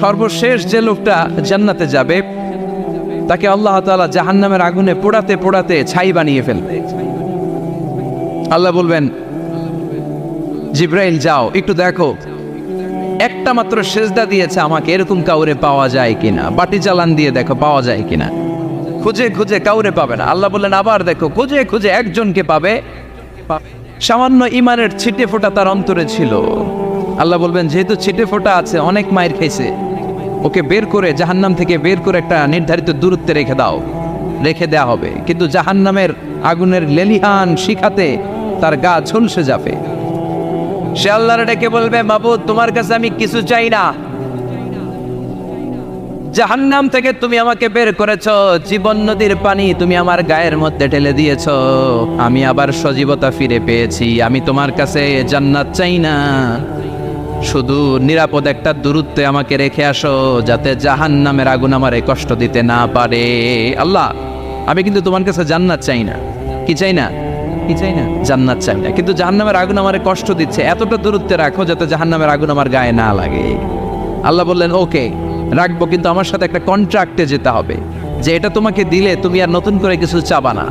সর্বশেষ যে লোকটা জান্নাতে যাবে তাকে আল্লাহ তাআলা জাহান্নামের আগুনে পোড়াতে পোড়াতে ছাই বানিয়ে ফেলবে। আল্লাহ বলবেন, জিব্রাইল যাও একটু দেখো, একটা মাত্র সেজদা দিয়েছে আমাকে, এরকম কাউরে পাওয়া যায় কিনা, বাটি চালান দিয়ে দেখো পাওয়া যায় কিনা। খুঁজে খুঁজে কাউরে পাবে না। আল্লাহ বললেন আবার দেখো, খুঁজে খুঁজে একজনকে পাবে, সামান্য ইমানের ছিটে ফোঁটা তার অন্তরে ছিল। আল্লাহ বলবেন যেহেতু ছিটে ফোঁটা আছে, অনেক মায়ের খাইছে, ওকে বের করে জাহান্নাম থেকে বের করে একটা নির্ধারিত দূরত্বে রেখে দাও, রেখে দেয়া হবে। কিন্তু জাহান্নামের আগুনের লেলিহান শিখাতে তার গা ঝলসে যাবে। সে আল্লাহর ডেকে বলবে, মাবুদ তোমার কাছে আমি কিছু চাই না, জাহান্নাম থেকে তুমি আমাকে বের করেছো, জীবন নদীর পানি তুমি আমার গায়ের মধ্যে ঢেলে দিয়েছো, আমি আবার সজীবতা ফিরে পেয়েছি। আমি তোমার কাছে জান্নাত চাই না, শুধু নিরাপদ একটা দূরত্বে আমাকে রেখে আসো, যাতে জাহান্নামের আগুন আমারে কষ্ট দিতে না পারে। আল্লাহ আমি কিন্তু তোমার কাছে জান্নাত চাই না। কি চাই না? কি চাই না? জান্নাত চাই না, কিন্তু জাহান্নামের আগুন আমারে কষ্ট দিচ্ছে, এতটা দূরত্বে রাখো যাতে জাহান্নামের আগুন আমার গায়ে না লাগে। আল্লাহ বললেন ওকে রাখবো, কিন্তু আমার সাথে একটা কন্ট্রাক্টে যেতে হবে, যে এটা তোমাকে দিলে তুমি আর নতুন করে কিছু চাবা না।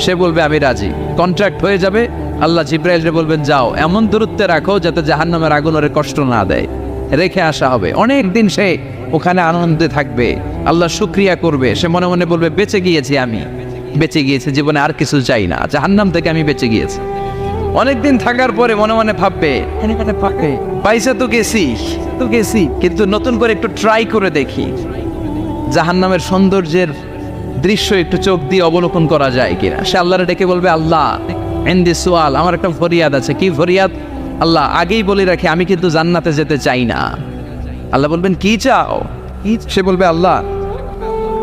সে বলবে আমি রাজি, কন্ট্রাক্ট হয়ে যাবে। আল্লাহ জিব্রাইলকে বলবেন যাও এমন দূরত্বে রাখো যাতে জাহান্নামের আগুন ওরে কষ্ট না দেয়, রেখে আসা হবে। অনেক দিন সে ওখানে আনন্দে থাকবে, আল্লাহ শুকরিয়া করবে, সে মনে মনে বলবে বেঁচে গিয়েছি, আমি বেঁচে গিয়েছি, জীবনে আর কিছু চাই না, জাহান্নাম থেকে আমি বেঁচে গিয়েছি। অনেকদিন থাকার পরে মনে মনে ভাববে পয়সা তো গেছি, কিন্তু নতুন করে একটু ট্রাই করে দেখি, জাহান্নামের সৌন্দর্যের দৃশ্য একটু চোখ দিয়ে অবলোকন করা যায় কিনা। সে আল্লাহরে ডেকে বলবে আল্লাহ ইনদি সুয়াল, আমার একটা ফরিয়াদ আছে। কি ফরিয়াদ? আল্লাহ আগেই বলে রাখি আমি কিন্তু জান্নাতে যেতে চাই না। আল্লাহ বলবেন কি চাও? সে বলবে আল্লাহ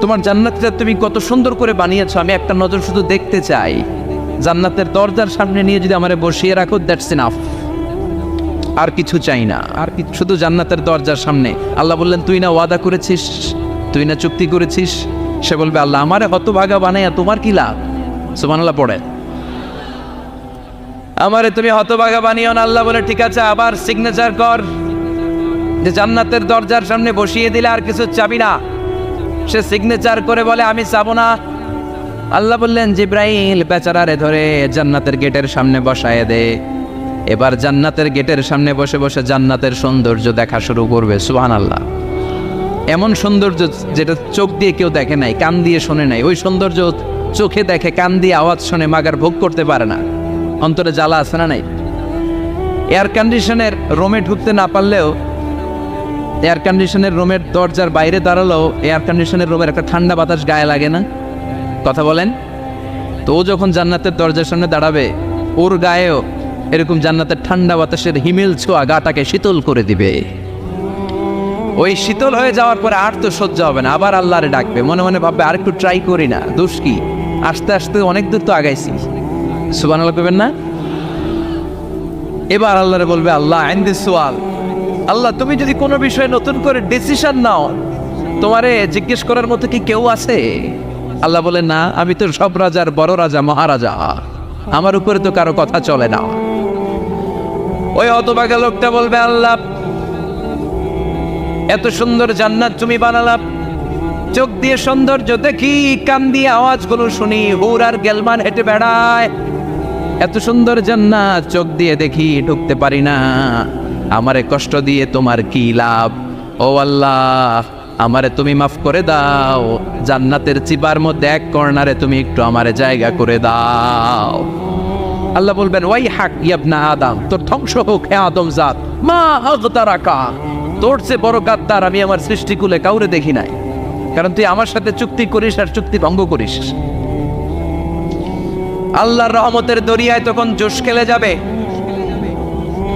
তোমার জান্নাতটা তুমি কত সুন্দর করে বানিয়েছো, আমি একটা নজর শুধু দেখতে চাই। জান্নাতের দরজার সামনে নিয়ে যদি আমারে বসিয়ে রাখো, দ্যাটস ইনাফ, আর কিছু চাই না, আর শুধু জান্নাতের দরজার সামনে। আল্লাহ বললেন তুই না ওয়াদা করেছিস, তুই না চুক্তি করেছিস। সে বলবে আল্লাহ আমারে হতভাগা বানাইয়া তোমার কি লাভ? সুবহানাল্লাহ পড়ে, আমারে তুমি হতভাগা বানিও না। আল্লাহ বলে ঠিক আছে, আবার সিগনেচার কর যে জান্নাতের দরজার সামনে বসিয়ে দিলে আর কিছু চাবি না। সে সিগনেচার করে বলে আমি চাবো না। আল্লাহ বললেন জিব্রাইল বেচারারে ধরে জান্নাতের গেটের সামনে বসায় দে। এবার জান্নাতের গেটের সামনে বসে বসে জান্নাতের সৌন্দর্য দেখা শুরু করবে। সুবহানাল্লাহ, এমন সৌন্দর্য যেটা চোখ দিয়ে কেউ দেখে নাই, কান দিয়ে শোনে নাই। ওই সৌন্দর্য চোখে দেখে, কান দিয়ে আওয়াজ শোনে, মাগার ভোগ করতে পারে না। অন্তরে জ্বালা আছে না নাই? এয়ার কন্ডিশনের রুমে ঢুকতে না পারলেও, এয়ার কন্ডিশনের রুমের দরজার বাইরে দাঁড়ালেও এয়ার কন্ডিশনের রুমের একটা ঠান্ডা বাতাস গায়ে লাগে না? কথা বলেন তো। ও যখন জান্নাতের দরজার সামনে দাঁড়াবে, ওর গায়েও এরকম জান্নাতের ঠান্ডা বাতাসের হিমেল ছোঁয়া গাটাকে শীতল করে দিবে। ওই শীতল হয়ে যাওয়ার পরে আর তো সহ্য হবে না, আবার আল্লাহরে ডাকবে, মনে মনে ভাববে আর একটু ট্রাই করি না, দোষ কি, আস্তে আস্তে অনেক দূর তো আগাইছি। সুবহানাল্লাহ কইবেন না? এবার আল্লাহরে বলবে আল্লাহ ইনদি সুয়াল, আল্লাহ তুমি যদি কোনো বিষয়ে নতুন করে ডিসিশন নাও, তোমারে জিজ্ঞেস করার মতো কি কেউ আছে? আল্লাহ বলে না, আমি তো সব রাজার বড় রাজা, মহারাজা, আমার উপরে তো কারো কথা চলে না। ওই হতভাগা লোকটা বলবে আল্লাহ এত সুন্দর জান্নাত তুমি বানালাম, চোখ দিয়ে সৌন্দর্য দেখি, কান দিয়ে আওয়াজগুলো শুনি, হুর আর গেলমান হেঁটে বেড়ায়, এত সুন্দর জান্নাত চোখ দিয়ে দেখি, ঢুকতে পারি না, আমারে কষ্ট দিয়ে তোমার কি লাভ? ও আল্লাহ আমারে তুমি মাফ করে দাও, জান্নাতের চিবার মধ্যে এক কর্নারে তুমি একটু আমারে জায়গা করে দাও। আল্লাহ বলবেন ওয়াই হাক ইবনা আদম, তোর ধ্বংস হোক হে আদম জাত, মা আগতারাকা, তোর চেয়ে বড় গাদ্দার আমি আমার সৃষ্টিকুলে কাউরে দেখি নাই, কারণ তুই আমার সাথে চুক্তি করিস আর চুক্তি ভঙ্গ করিস। আল্লাহর রহমতের দরিয়ায় তখন জোশ খেলে যাবে,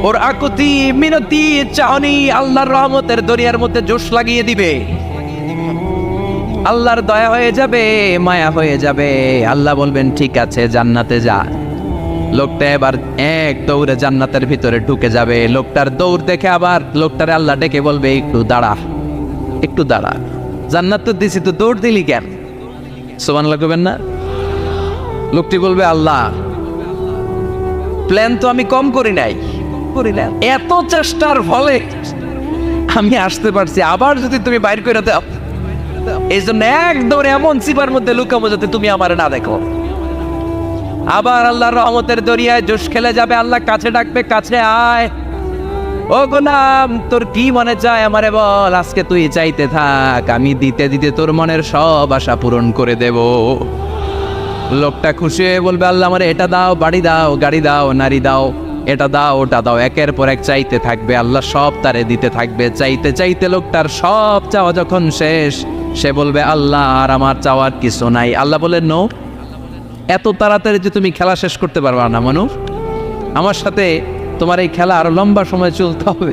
ওর আকুতি মিনতি চাহনি আল্লাহর রহমতের দরিয়ার মধ্যে জোশ লাগিয়ে দিবে। আল্লাহর দয়া হয়ে যাবে, মায়া হয়ে যাবে। আল্লাহ বলবেন ঠিক আছে জান্নাতে যা। লোকটা এবার এক দৌড়ে জান্নাতের ভিতরে ঢুকে যাবে। লোকটার দৌড় দেখে আবার লোকটারে আল্লাহ ডেকে বলবে একটু দাঁড়া, একটু দাঁড়া, জান্নাত তো দিছি, তো দৌড় দিলি কেন? সুবহানাল্লাহ কইবেন না? লোকটি বলবে আল্লাহ প্ল্যান তো আমি কম করি নাই, এত চেষ্টার ফলে আমি আসতে পারছি, আবার যদি তুমি বাইর করে দাও, এই জন্য একদম এমন চিপার মধ্যে লুকাবো যাতে তুমি আমার না দেখো। আবার আল্লাহর রহমতের দরিয়ায় জোশ খেলে যাবে, আল্লাহ কাছে ডাকবে, কাছে আয়, ও গোলাম তোর কি মনে চায় আমারে বল, আজকে তুই চাইতে থাক, আমি দিতে দিতে তোর মনের সব আশা পূরণ করে দেব। লোকটা খুশি হয়ে বলবে, আল্লাহ আমারে এটা দাও, বাড়ি দাও, গাড়ি দাও, নারী দাও, এটা দাও, ওটা দাও, একের পর এক চাইতে থাকবে, আল্লাহ সব তারে দিতে থাকবে। চাইতে চাইতে লোকটার সব চাওয়া যখন শেষ, সে বলবে, আল্লাহ আর আমার চাওয়ার কিছু নাই। আল্লাহ বলেন, নো, এত তাড়াতাড়ি যে তুমি খেলা শেষ করতে পারবা না মানুষ, আমার সাথে তোমার এই খেলা আরো লম্বা সময় চলতে হবে,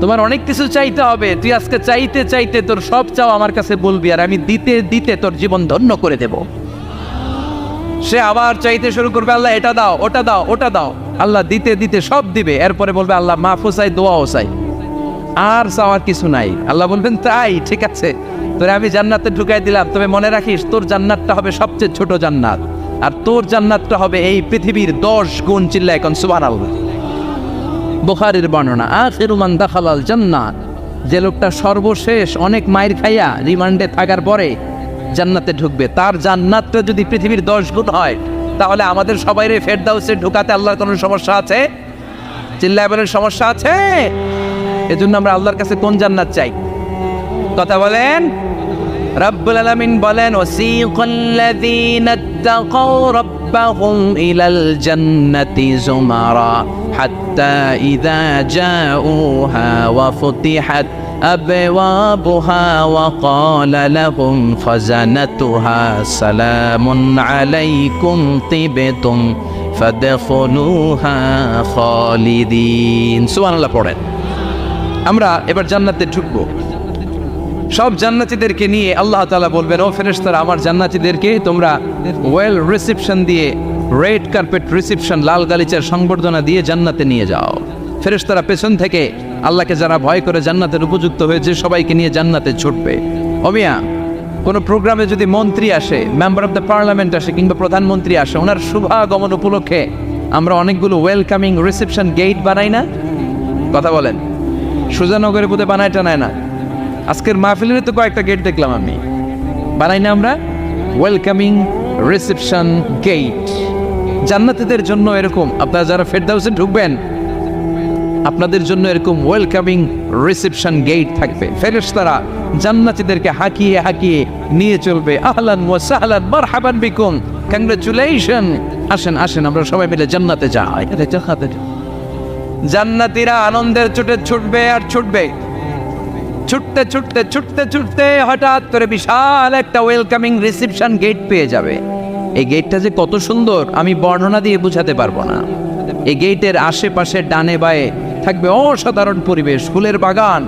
তোমার অনেক কিছু চাইতে হবে। তুই আজকে চাইতে চাইতে তোর সব চাও আমার কাছে বলবি, আর আমি দিতে দিতে তোর জীবন ধন্য করে দেব। সে আবার চাইতে শুরু করবে, আল্লাহ এটা দাও, ওটা দাও, ওটা দাও, আল্লাহ দিতে দিতে সব দিবে। এরপরে বলবে, আল্লাহ মাফও চাই, দোয়াও চাই, আর চাওয়ার কিছু নাই। আল্লাহ বলবেন, তাই ঠিক আছে, তোরে আমি জান্নাতে ঢুকাই দিলাম, তবে মনে রাখিস তোর জান্নাতটা হবে সবচেয়ে ছোট জান্নাত, আর তোর জান্নাতটা হবে এই পৃথিবীর 10 গুণ। চিল্লা এখন সুবহানাল্লাহ। বুখারীর বর্ণনা, আখিরু মান দাখালাল জান্নাত, যে লোকটা সর্বশেষ অনেক মাইর খাইয়া রিমান্ডে থাকার পরে জান্নাতে ঢুকবে, তার জান্নাতটা যদি পৃথিবীর 10 গুণ হয়, তাহলে আমাদের সবাইরে ফেরদাউসে ঢুকাতে আল্লাহর কোনো সমস্যা আছে? চিল্লায় বলেন, সমস্যা আছে? এজন্য আমরা আল্লাহর কাছে কোন জান্নাত চাই? কথা বলেন। রব্বুল আলামিন বলেন, ওয়াসিকাল্লাযীনা তাকাউ রাব্বাহুম ইলাল জান্নাতি যুমারা হাত্তা ইযা জাউহা ওয়া ফুতিহাত أبوابها وقال لهم خزنتها سلام عليكم طبتم فادخلوها خالدين। সুবহানাল্লাহ পড়েন। আমরা এবার জান্নাতে ঢুকবো, সব জান্নাতীদেরকে নিয়ে আল্লাহ তাআলা বলবেন, ও ফেরেশতারা, আমার জান্নাতীদেরকে তোমরা ওয়েল রিসেপশন দিয়ে, রেড কার্পেট রিসেপশন, লাল গালিচার সংবর্ধনা দিয়ে জান্নাতে নিয়ে যাও। ফেরেশতারা পেছন থেকে আল্লাহকে যারা ভয় করে জান্নাতের উপযুক্ত হয়েছে সবাইকে নিয়ে জান্নাতে ছুটবে। অমিয়া, কোনো প্রোগ্রামে যদি মন্ত্রী আসে, মেম্বার অফ দ্য পার্লামেন্ট আসে, কিংবা প্রধানমন্ত্রী আসে, ওনার শুভাগমন উপলক্ষে আমরা অনেকগুলো ওয়েলকামিং রিসেপশন গেট বানাই না? কথা বলেন। সুজানগরে বোধহয় বানায় টানায় না, আজকের মাহফিলের তো কয়েকটা গেট দেখলাম আমি, বানাই না আমরা ওয়েলকামিং রিসেপশন গেট। জান্নাতীদের জন্য এরকম, আপনারা যারা ফেরদাউসে ঢুকবেন আপনাদের জন্য এরকম ওয়েলকামিং রিসেপশন গেট থাকবে। ফেরেশতারা জান্নাতীদেরকে হাঁকিয়ে হাঁকিয়ে নিয়ে চলবে, আহলান ওয়া সাহলান মারহাবান বিকুম, কংগ্রাচুলেশন, আসেন আসেন আমরা সবাই মিলে জান্নাতে যাই। জান্নাতীরা আনন্দের চোটে ছুটবে আর ছুটবে, ছুটতে ছুটতে ছুটতে ছুটতে হঠাৎ করে বিশাল একটা ওয়েলকামিং রিসেপশন গেট পেয়ে যাবে। এই গেটটা যে কত সুন্দর আমি বর্ণনা দিয়ে বোঝাতে পারবো না। এই গেটের আশেপাশে ডানে বায়ে থাকবে অসাধারণ পরিবেশ, ফুলের বাগান,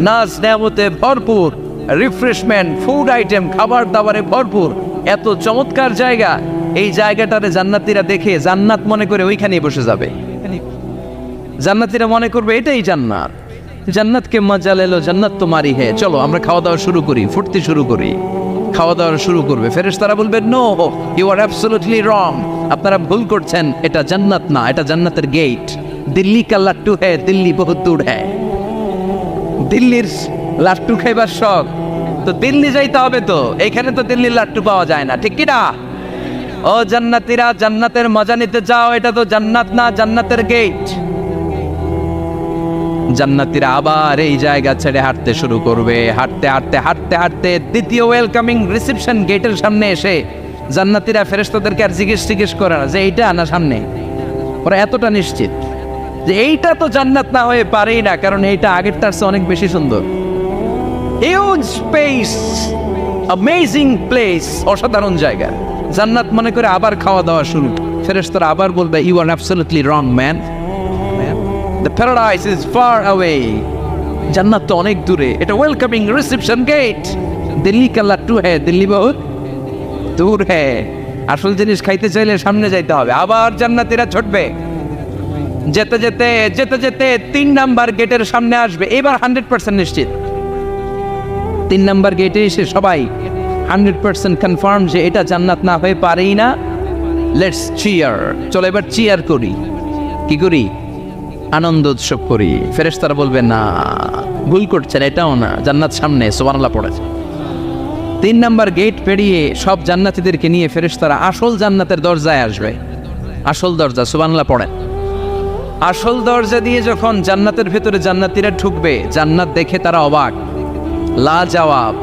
নাচ নেয়ামতে ভরপুর, রিফ্রেশমেন্ট, ফুড আইটেম, খাবার দাবারে ভরপুর, এত চমৎকার জায়গা। এই জায়গাটারে জান্নাতীরা দেখে জান্নাত মনে করে ওইখানেই বসে যাবে। জান্নাতীরা মনে করবে এটাই জান্নাত, জান্নাতকে মজা লেলো, জান্নাত তোমারই হে, চলো আমরা খাওয়া দাওয়া শুরু করি, ফুটতে শুরু করি। খাওয়া দাওয়া শুরু করবে। ফেরেশতারা বলবে, no, you are absolutely wrong, আপনারা ভুল করছেন, এটা জান্নাত না, এটা জান্নাতের গেট। দিল্লি কা লাট্টু হ্যায়, দিল্লি বহুত দূর হ্যায়। দিল্লির লাট্টু খাইবার শখ তো দিল্লি যাইতে হবে, তো এইখানে তো দিল্লির লাট্টু পাওয়া যায় না, ঠিক কি না? ও জান্নাতীরা, জান্নাতের মজা নিতে যাও, এটা তো জান্নাত না, জান্নাতের গেট। জান্নাতীরা আবার এই জায়গা ছেড়ে হাঁটতে শুরু করবে। হাঁটতে হাঁটতে হাঁটতে হাঁটতে দ্বিতীয় ওয়েলকামিং রিসেপশন গেটের সামনে এসে জান্নাতীরা ফেরেশতাদেরকে আর জিজ্ঞেস করে না যে এইটা না সামনে, ওরা এতটা নিশ্চিত যে এইটা তো জান্নাত না হয়ে পারেই না, কারণ এইটা আগের তার চেয়ে অনেক বেশি সুন্দর। হিউজ স্পেস, অ্যামেজিং প্লেস, অসাধারণ জায়গা। জান্নাত মনে করে আবার খাওয়া দাওয়া শুরু। ফেরেশতারা আবার বলবে, you are absolutely wrong man, the paradise is far away, জান্নাত তো অনেক দূরে, এটা ওয়েলকামিং রিসেপশন গেট। দিল্লি কা লাট্টু হ্যায়, দিল্লি বহুত দূর হ্যায়। আসল জিনিস খাইতে চাইলে সামনে যাইতে হবে। আবার জান্নাতীরা ছুটবে, যেতে যেতে যেতে যেতে 3 নাম্বার গেটের সামনে আসবে। এবার 100% নিশ্চিত, 3 নাম্বার গেটে এসে সবাই 100% কনফার্ম যে এটা জান্নাত না হয়ে পারেই না। লেটস চিয়ার, চলো এবার চিয়ার করি। কি করি? আনন্দ উৎসব করি। ফেরেশতারা বলবে না, ভুল করছেন, এটাও না, জান্নাত সামনে, সুবহানাল্লাহ পড়েছে। 3 নাম্বার গেট পেরিয়ে সব জান্নাতীদেরকে নিয়ে ফেরেশতারা আসল জান্নাতের দরজায় আসবে। আসল দরজা, সুবহানাল্লাহ পড়েন। আসল দরজা দিয়ে যখন জান্নাতের ভেতরে জান্নাতীরা ঢুকবে, জান্নাত দেখে তারা অবাক, লাজবাব,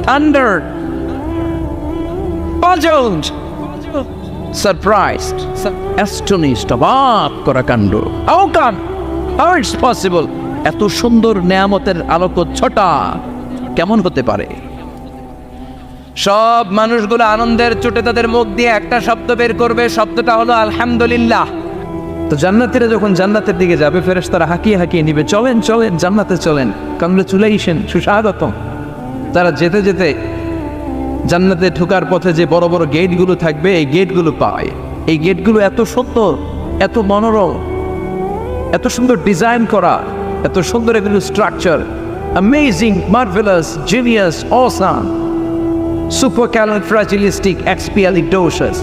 থান্ডার, পাজলড, সারপ্রাইজড, অ্যাস্টনিশড, অবাক করা কাণ্ড। How come, how it's possible, এত সুন্দর নেয়ামতের আলোকচ্ছটা কেমন হতে পারে? সব মানুষগুলো আনন্দের চোটে তাদের মুখ দিয়ে একটা শব্দ বের করবে, শব্দটা হলো আলহামদুলিল্লাহ। তো জান্নাতীরা যখন জান্নাতের দিকে যাবে, ফেরেশতারা হাঁকিয়ে হাঁকিয়ে নিবে, চলেন চলেন জান্নাতে চলেন, কংগ্রেচুলেশন, সুস্বাগতম। তারা যেতে যেতে জান্নাতে ঢোকার পথে যে বড় বড় গেটগুলো থাকবে, এই গেটগুলো পায়। এই গেটগুলো এত সুন্দর, এত মনোরম, এত সুন্দর ডিজাইন করা, এত সুন্দর এগুলো structure, amazing, marvellous, genius, awesome, supercalifragilisticexpialidocious,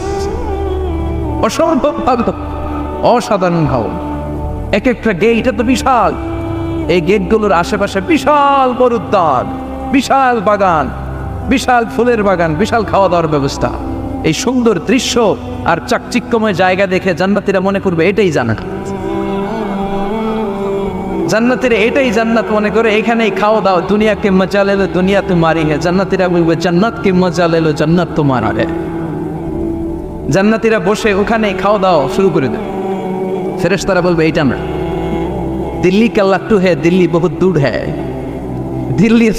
অসম্ভব ভালো, অসাধারণ ভাব। এক একটা গেট এত বিশাল, এই গেটগুলোর আশেপাশে বিশাল বড় উদ্যান, বিশাল বাগান, বিশাল ফুলের বাগান, বিশাল খাওয়া দাওয়ার ব্যবস্থা। এই সুন্দর দৃশ্য আর চাকচিক্যময় জায়গা দেখে জান্নাতীরা মনে করবে এটাই জান্নাত। জান্নাতীরা এটাই জান্নাত মনে করে, এখানেই খাওয়া দাও। দুনিয়া কে মজা লেলো দুনিয়া তোমারি হে, জান্নাতীরা বলবে জান্নাত কে মজা লেলো জান্নাত তোমার হে। জান্নাতীরা বসে ওখানেই খাওয়া দাওয়া শুরু করে দেবে। ফেরেশতারা বলবে এইটা না, দিল্লি কা লাট্টু হে, দিল্লি বহুত দূর হ্যাঁ। দিল্লি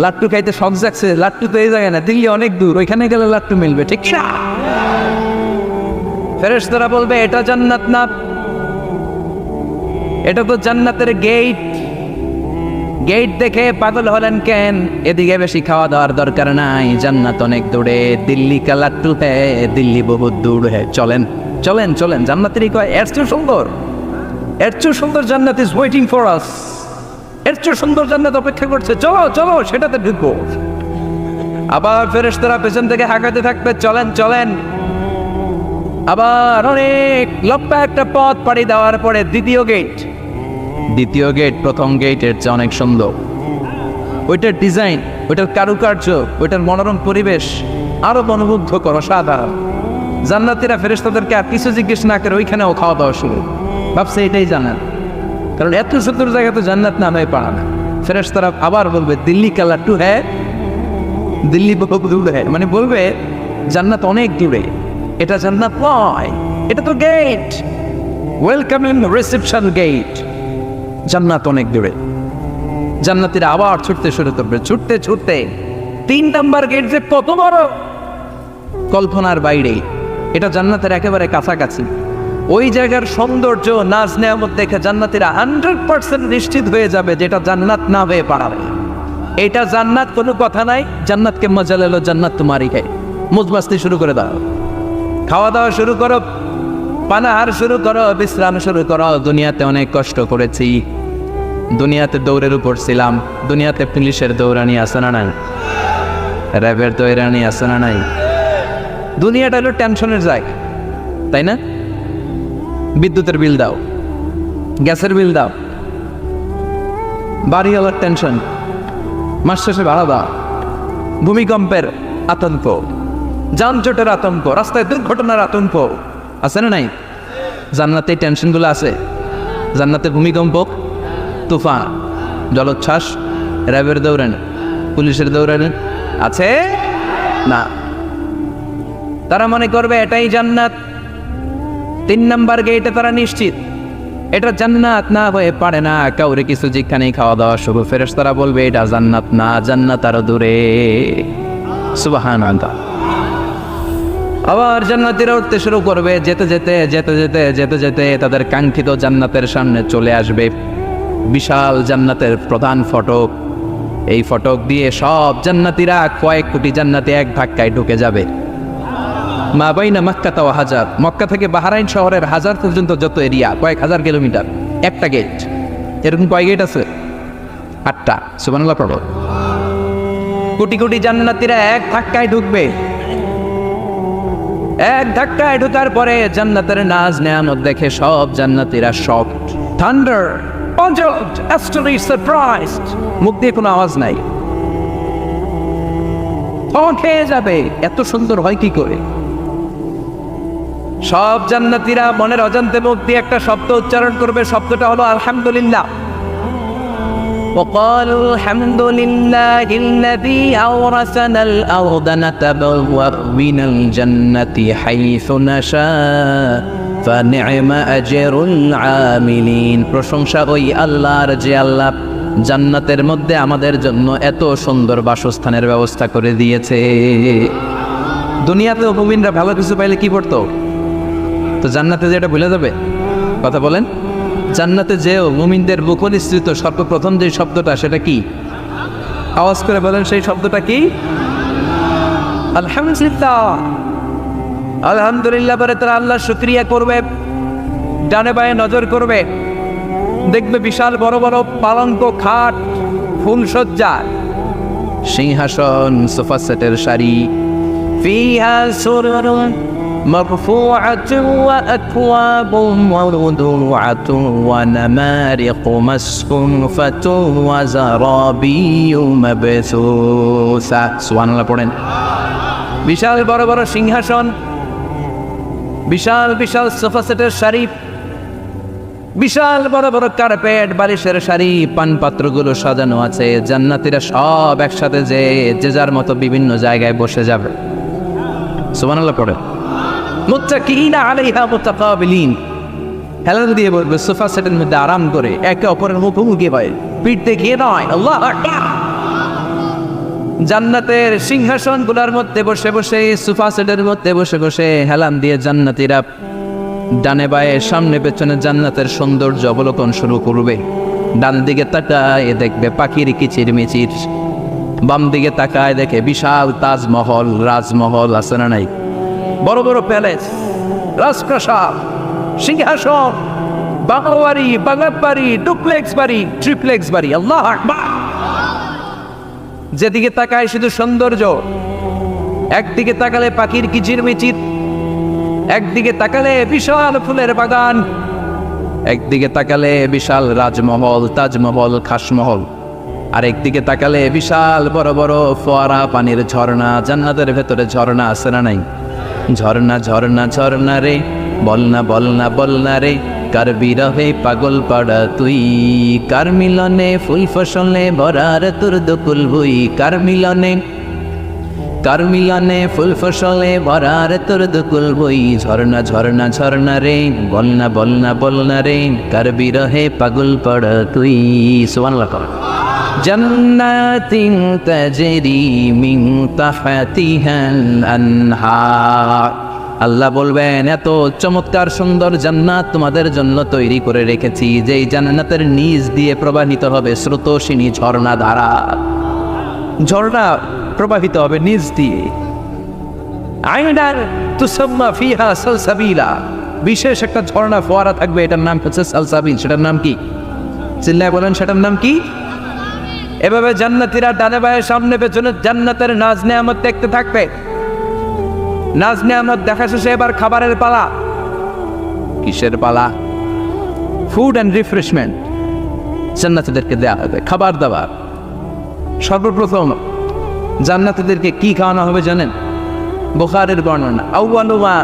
লাট্টু খাইতে শখ জাগছে, লাট্টু তো এই জায়গায় না, দিল্লি অনেক দূর, ওইখানে গেলে লাট্টু মিলবে, ঠিক না? ফেরেশতারা বলবে এটা জান্নাত না, এটা তো জান্নাতের গেট। গেট দেখে পাগল হলেন কেন? এদিকে বেশি খাওয়া দাওয়ার দরকার নাই, জান্নাত অনেক দূরে, দিল্লি কা লাট্টু হ্যাঁ, দিল্লি বহুত দূর হ্যাঁ, চলেন চলেন চলেন। জান্নাতেরই কয় এর চেয়ে সুন্দর, এর চেয়ে সুন্দর জান্নাত ইজ ওয়েটিং ফর আস, এর চেয়ে সুন্দর জান্নাত অপেক্ষা করছে, চলো চলো সেটাতে ঢুকবো। আবার ফেরেশতারা পেছন থেকে হাঁকাতে থাকবে, চলেন চলেন। আবার অনেক লম্বা একটা পথ পাড়ি দেওয়ার পরে দ্বিতীয় গেট। দ্বিতীয় গেট প্রথম গেটের চেয়ে অনেক সুন্দর। ওইটার ডিজাইন, ওইটার কারুকার্য, ওইটার মনোরম পরিবেশ আরো মনোমুগ্ধকর, অসাধারণ। জান্নাতীরা ফেরেশতাদেরকে আর কিছু জিজ্ঞেস না করে ওইখানেও খাওয়া দাওয়া শুরু। ভাবছে এটাই জান্নাত, কারণ এত সুন্দর জায়গা তো জান্নাত না হয়ে পারে না। ফেরেশতারা আবার বলবে দিল্লি কা লাট্টু হ্যাঁ, দিল্লি বহুত দূর হ্যাঁ, মানে বলবে জান্নাত অনেক দূরে, এটা জান্নাত নয়, এটা তো গেট, ওয়েলকামিং রিসেপশন গেট, জান্নাত অনেক দূরে। জান্নাতীরা আবার ছুটতে শুরু করবে, ছুটতে ছুটতে 3 নাম্বার গেট যে কত বড়, কল্পনার বাইরে। এটা জান্নাতের একেবারে কাছাকাছি। ওই জায়গার সৌন্দর্য, নাজ নেয়ামত দেখে জান্নাতীরা 100% নিশ্চিত হয়ে যাবে যেটা জান্নাত না হয়ে পারে। এটা জান্নাত, কোনো কথা নাই। জান্নাতকে মজা লেলো জান্নাত তোমারই খাই, মুজমাস্তি শুরু করে দাও, খাওয়া দাওয়া শুরু করো, পানাহার শুরু করো, বিশ্রাম শুরু করো। দুনিয়াতে অনেক কষ্ট করেছি, দুনিয়াতে দৌড়ের উপর ছিলাম, দুনিয়াতে পুলিশের দৌড়ানি আছে না নাই, র্যাবের দৌড়ানি আছে না নাই। দুনিয়াটা হলো টেনশনের জায়গা, তাই না? বিদ্যুতের বিল দাও, গ্যাসের বিল দাও, বাড়িওয়ালার টেনশন, মাস শেষে ভাড়া দাও, ভূমিকম্পের আতঙ্ক, যানজটের আতঙ্ক, রাস্তায় দুর্ঘটনার আতঙ্ক আছে না নাই? জান্নাতে এই টেনশনগুলো আছে। জান্নাতে ভূমিকম্প, তুফান, জলোচ্ছ্বাস, র্যাবের দৌড়ানি, পুলিশের দৌড়ানি আছে না। তারা মনে করবে এটাই জান্নাত। 3 নাম্বার গেটে তারা নিশ্চিত এটা জান্নাত না হয়ে পারে না। কাউরে কিছু যেখানেই খাওয়া দাওয়া শুরু। ফেরেশতারা বলবে এটা জান্নাত না, জান্নাত আরো দূরে। সুবহানাল্লাহ। আবার জান্নাতীরা উঠতে শুরু করবে, যেতে যেতে যেতে যেতে যেতে যেতে তাদের কাঙ্ক্ষিত জান্নাতের সামনে চলে আসবে। বিশাল জান্নাতের প্রধান ফটক। এই ফটক দিয়ে সব জান্নাতীরা, কয়েক কোটি জান্নাতি এক ধাক্কায় ঢুকে যাবে। মা বাইনা মক্কা ওয়া হাজার, মক্কা থেকে বাহরাইন শহরের হাজার পর্যন্ত যত এরিয়া, কয়েক হাজার কিলোমিটার, একটা গেট। এরকম কয় গেট আছে? 8টা। সুবহানাল্লাহ পড়ো। কোটি কোটি জান্নাতীরা এক ধাক্কায় ঢুকবে। এক ধাক্কায় ঢোকার পরে জান্নাতের নাজ নেয়ামত দেখে সব জান্নাতীরা shocked, thunder, puzzled, astonished, surprised. মুখ দিয়ে কোনো আওয়াজ নাই। খেয়ে যাবে, এত সুন্দর হয় কি করে? সব জান্নাতীরা মনের অজান্তে মুখ দিয়ে একটা শব্দ উচ্চারণ করবে, শব্দটা হলো আলহামদুলিল্লাহ। وقالوا الحمد لله الذي أورثنا الأرض نتبوأ من الجنة حيث نشاء فنعم أجر العاملين। প্রশংসা ওই আল্লাহর যে আল্লাহ জান্নাতের মধ্যে আমাদের জন্য এত সুন্দর বাসস্থানের ব্যবস্থা করে দিয়েছে। দুনিয়াতেও মুমিনরা ভালো কিছু পাইলে কি করতো? তো জান্নাতে যে এটা ভুলে যাবে? কথা বলেন। জান্নাতে যেও মুমিনদের মুখনিসৃত সর্বপ্রথম যে শব্দটা, সেটা কি? আওয়াজ করে বলেন, সেই শব্দটা কি? আলহামদুলিল্লাহ। আলহামদুলিল্লাহ বলে তারা আল্লাহর শুকরিয়া করবে, ডানে বায়ে নজর করবে, দেখবে বিশাল বড় বড় পালঙ্ক, খাট, ফুলসজ্জা, সিংহাসন, সোফা সেটের সারি, ফিহা সুরুরুন মারফুআতুন ওয়া আকওয়াবুন মাওদুআতুন ওয়া নামারিকু মাসফুফাতুন ওয়া যারাবিয়্যু মাবসুসা। সুবহানাল্লাহ পড়েন। বিশাল বড় বড় সিংহাসন, বিশাল বিশাল সোফা সেটের সারি, বিশাল বড় বড় কার্পেট, বালিশের সারি, পানপাত্রগুলো সাজানো আছে। জান্নাতীরা সব একসাথে যে যার মতো বিভিন্ন জায়গায় বসে যাবে। সুবহানাল্লাহ পড়ে। মুত্তাকিইনা আলাইহা মুতাকাবিলিন, হেলান দিয়ে বলবে সোফা সেটের মধ্যে আরাম করে, একে অপরের মুখোমুখি হয়, পিঠ দেখিয়ে নয়। আল্লাহু আকবার। জান্নাতের সিংহাসনগুলোর মধ্যে বসে বসে, সোফা সেটের মধ্যে বসে বসে হেলান দিয়ে জান্নাতীরা ডানে বায়ে সামনে পেছনে জান্নাতের সৌন্দর্য অবলোকন শুরু করবে। ডান দিকে তাকায় দেখবে পাখির কিচিরমিচির, বাম দিকে তাকায় দেখে বিশাল তাজমহল, রাজমহল আছে না নাই? বড় বড় প্যালেস, রাজপ্রাসাদ, সিংহাসন, বাংলা বাড়ি, বাগান বাড়ি, ডুপ্লেক্স বাড়ি, ট্রিপ্লেক্স বাড়ি। আল্লাহু আকবার। যেদিকে তাকায় শুধু সৌন্দর্য। একদিকে তাকালে পাখির কিচিরমিচির, একদিকে তাকালে বিশাল ফুলের বাগান, একদিকে তাকালে বিশাল রাজমহল, তাজমহল, খাসমহল, আর একদিকে তাকালে বিশাল বড় বড় ফোয়ারা, পানির ঝর্ণা। জান্নাতের ভেতরে ঝর্ণা আছে না নাই? ঝর্ণা ঝর্ণা ঝর্ণা রে, বলনা বলনা বলনা রে, কার বিরহে পাগল পাড়া তুই, কার মিলনে ফুল ফসলে ভরার তোর দকুল ভুই, কার মিলনে ফুল ফসলে ভরার তোর দকুল বই। ঝর্ণা ঝর্ণা ঝর্ণা রে, বলনা বলনা বলনা রে, কার বিরহে পাগল পাড়া তুই। সুবহানাল্লাহ। জান্নাতিন তাজরি মিন তাহতিহাল আনহার। আল্লাহ বলবেন, এত চমৎকার সুন্দর জান্নাত তোমাদের জন্য তৈরি করে রেখেছি, যেই জান্নাতের নিচ দিয়ে প্রবাহিত হবে স্রোতস্বিনী ঝর্ণা ধারা। ঝর্ণা প্রবাহিত হবে নিচ দিয়ে। আইনার তুসাম্মা ফিহা সালসাবিলা, বিশেষ একটা ঝর্ণা ফোয়ারা থাকবে, এটার নাম হচ্ছে সালসাবিল। সেটার নাম কি? চিল্লায় বলেন, সেটার নাম কি? এভাবে জান্নাতীরা ডানে বায়ে সামনে পেছনে জান্নাতের নাজ নেয়ামত দেখতে থাকবে। নাজ নেয়ামত দেখা শেষে এবার খাবারের পালা। কিসের পালা? ফুড অ্যান্ড রিফ্রেশমেন্ট জান্নাতীদেরকে দেওয়া হবে, খাবার দাবার। সর্বপ্রথম জান্নাতীদেরকে কি খাওয়ানো হবে জানেন? বুখারীর বর্ণনা, আউয়ালু মা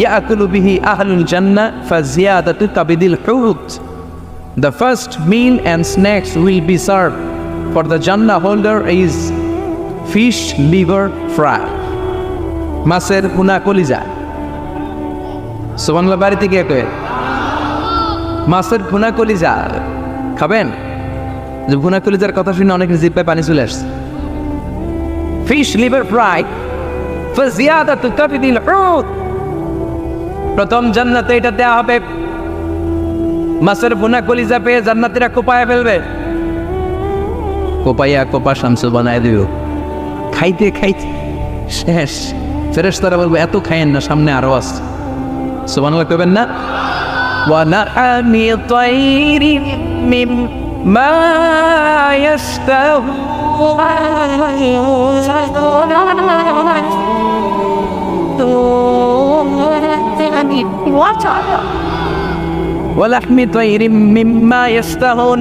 ইয়াকুলু বিহি আহলুল জান্নাহ ফাজিয়াদাতু কাবিদিল হুত। The first meal and snacks will be served for the Jannah holder is fish liver fry, মাছের ভুনা কলিজা। সুবহানাল্লাহ। বাড়িতে গিয়ে কয়ে মাছের ভুনা কলিজা খাবেন? যে ভুনা কলিজার কথা শুনে অনেকের জিহ্বায় পানি চলে আসছে। ফিশ লিভার ফ্রাই ফাজিয়াদাতু কাবিদিল হুত, প্রথম জান্নাতে এটা দেওয়া হবে। মাছের ভুনা কলিজা পেয়ে জান্নাতীরা কোপায় ফেলবে, কোপাইয়া কোপা শামসু বানায় দিও। খাইতে খাইতে শেষ। ফেরেশতারা বলবে, এত খাইয়েন না, সামনে আরো আছে। সুবহানাল্লাহ কইবেন না? ওয়া নাআমি তাইরিন মিম্মা ইয়াশতাহু, ওয়া লাহমি তায়রিম মিম্মা ইশতাহুন।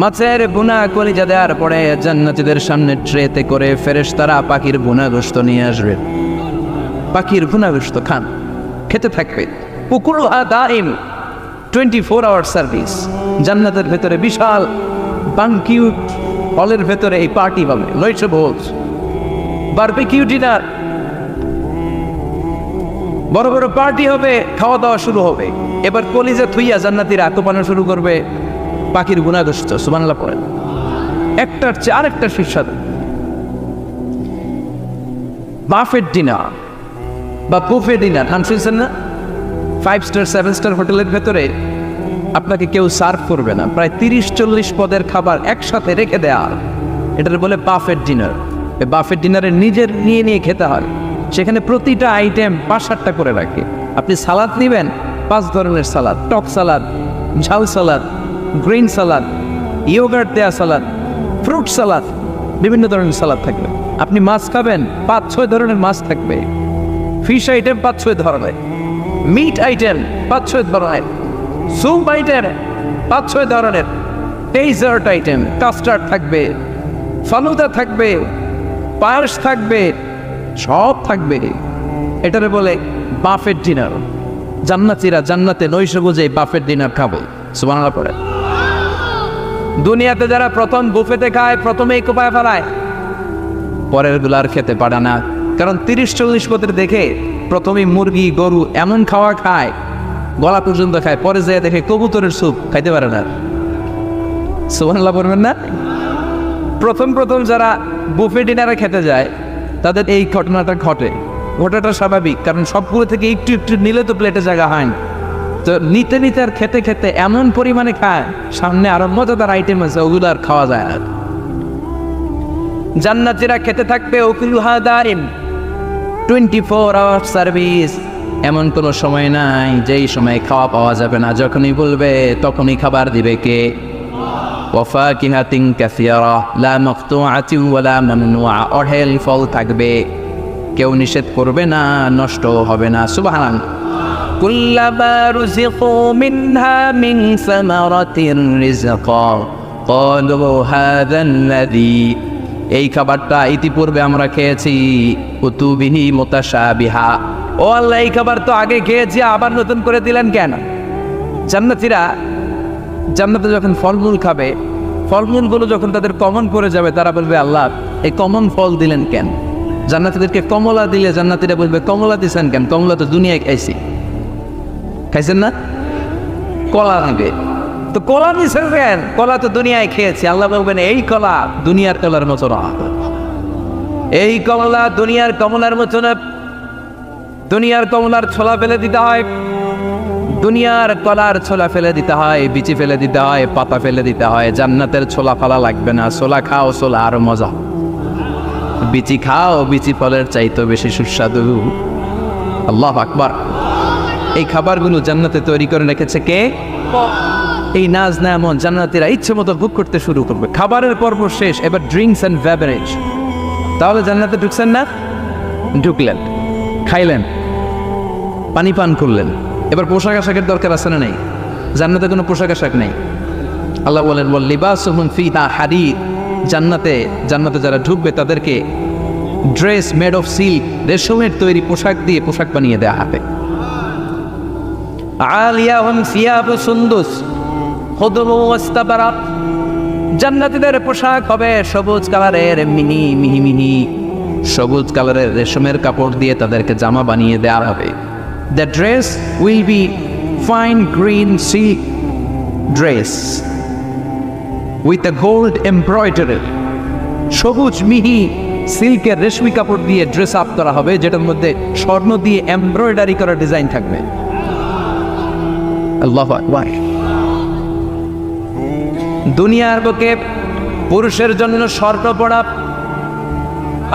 মাছের ভুনা কলিজা দেওয়ার পরে জান্নাতীদের সামনে ট্রেতে করে ফেরেশতারা পাখির ভুনা গোশত নিয়ে আসবে। পাখির ভুনা গোশত খান, খেতে থাকবে। উকুলুহা দাইম, 24 আওয়ার সার্ভিস। জান্নাতের ভেতরে বিশাল বানকিউট হলের ভেতরে এই পার্টি হবে, নয়শো ভোজ, বারবিকিউ ডিনার, বড় বড় পার্টি হবে, খাওয়া দাওয়া শুরু হবে। এবার কলিজা থুইয়া জান্নাতীরা আত্মপানা শুরু করবে পাখির গুণাগস্ত। সুবহানাল্লাহ পড়েন। একটার চেয়ে আরেকটা সুস্বাদু। বাফেট ডিনার বা বুফে ডিনার নাম শুনছেন না? 5 স্টার 7 স্টার হোটেলের ভেতরে আপনাকে কেউ সার্ভ করবে না, প্রায় 30-40 পদের খাবার একসাথে রেখে দেয়া, এটার বলে বাফেট ডিনার। এই বাফেট ডিনারে নিজের নিয়ে খেতে হয়। সেখানে প্রতিটা আইটেম 5-7টা করে রাখে। আপনি সালাদ নেবেন, 5 ধরনের সালাদ, টক সালাদ, ঝাল সালাদ, গ্রিন সালাদ, ইয়োগার্ট দেয়া সালাদ, ফ্রুট সালাদ, বিভিন্ন ধরনের সালাদ থাকবে। আপনি মাছ খাবেন, 5-6 ধরনের মাছ থাকবে। ফিশ আইটেম 5-6 ধরনের, মিট আইটেম 5-6 ধরনের, স্যুপ আইটেম 5-6 ধরনের, ডেজার্ট আইটেম, কাস্টার্ড থাকবে, ফালুদা থাকবে, পায়েস থাকবে, সব থাকবে। এটারে বলে বাফেট ডিনার। জান্নাতীরা জান্নাতে নৈশো বুঝে বাফেট ডিনার খাবে। সুবহানাল্লাহ পড়ে। দুনিয়াতে যারা প্রথম বুফেতে খায়, প্রথমেই কোপায় ফেলায়, পরের গুলো আর খেতে পারে না। কারণ 30-40 পদের দেখে প্রথমেই মুরগি গরু এমন খাওয়া খায়, গলা পর্যন্ত খায়, পরে যেয়ে দেখে কবুতরের স্যুপ খাইতে পারে না। সুবহানাল্লাহ পড়বেন না? প্রথম যারা বুফে ডিনারে খেতে যায় তাদের এই ঘটনাটা ঘটে। ঘটাটা স্বাভাবিক, কারণ সবগুলো থেকে একটু একটু নিলে তো প্লেটে জায়গা হয় না। তো নিতে নিতে আর খেতে খেতে এমন পরিমাণে খায়, সামনে আরো মজাদার আইটেম আছে, ওগুলো আর খাওয়া যায় না। জান্নাতীরা খেতে থাকবে উকুলুহা দাইম, 24 আওয়ার সার্ভিস। এমন কোনো সময় নাই যেই সময় খাওয়া পাওয়া যাবে না। যখনই বলবে তখনই খাবার দিবে কে? ওয়াফাকিহাতিন কাসীরা লা মাকতুআতিন ওয়ালা মামনুআ। অঢেল ফল থাকবে, কেউ নিষেধ করবে না, নষ্ট হবে না। সুবহানাল্লাহ। কুল্লামা রুযিকু মিনহা মিন সামারাতির রিজকা ক্বালু হাযাল্লাযী। এই খাবারটা ইতিপূর্বে আমরা খেয়েছি, উতুবিহি মুতাশাবিহা। ও আল্লাহ, এই খাবার তো আগে খেয়েছি, আবার নতুন করে দিলেন কেন? জান্নাতীরা জান্নাতে যখন ফলমূল খাবে, ফলমূলগুলো যখন তাদের কমন পড়ে যাবে, তারা বলবে আল্লাহ এই কমন ফল দিলেন কেন? জান্নাতীদেরকে কমলা দিলে জান্নাতীরা বলবে কমলা দিছেন কেন? কমলা তো দুনিয়ায় খাইছি। খাইছেন না? কলা নেবে তো কলা দিছেন কেন? কলা তো দুনিয়ায় খেয়েছি। আল্লাহ বলবেন এই কলা দুনিয়ার কলার মতো না, এই কমলা দুনিয়ার কমলার মতো না। দুনিয়ার কমলার ছোলা ফেলে দিতে হয়, দুনিয়ার কলার ছোলা ফেলে দিতে হয়, বিচি ফেলে দিতে হয়, পাতা ফেলে দিতে হয়। জান্নাতের ছোলা ফালা লাগবে না। ছোলা খাও, ছোলা আরো মজা। বিচি খাও, বিচি ফলের চাইতে বেশি সুস্বাদু। আল্লাহু আকবার। এই খাবারগুলো জান্নাতে তৈরি করে রেখেছে কে? এই নাজ নেয়ামত জান্নাতীরা ইচ্ছে মতো ভোগ করতে শুরু করবে। খাবারের পর্ব শেষ, এবার ড্রিঙ্কস অ্যান্ড বেভারেজ। তাহলে জান্নাতে ঢুকছেন না? ঢুকলেন, খাইলেন, পানি পান করলেন। এবার পোশাক আশাকের দরকার আছে না নেই? জান্নাতে কোনো পোশাক আশাক নেই। আল্লাহ বলেন ওয়াল লিবাসুহুম ফিহা হারির। জান্নাতে যারা ঢুকবে তাদেরকে ড্রেস মেড অফ সিল্ক, রেশমের তৈরি পোশাক দিয়ে পোশাক বানিয়ে দেওয়া হবে। আলিয়াহুম সিয়াবু সুন্দুস খুদরু ওয়াস্তাবারাক। জান্নাতীদের পোশাক হবে সবুজ কালারের, মিহি সবুজ কালারের রেশমের কাপড় দিয়ে তাদেরকে জামা বানিয়ে দেওয়া হবে। The dress will be fine green silk dress with a gold embroidery. সবুজ মিহি সিল্কের রেশমি কাপড় দিয়ে ড্রেস আপ করা হবে, যেটার মধ্যে স্বর্ণ দিয়ে এমব্রয়ডারি করা ডিজাইন থাকবে। আল্লাহু আকবার। দুনিয়ার বুকে পুরুষের জন্য স্বর্ণ পরা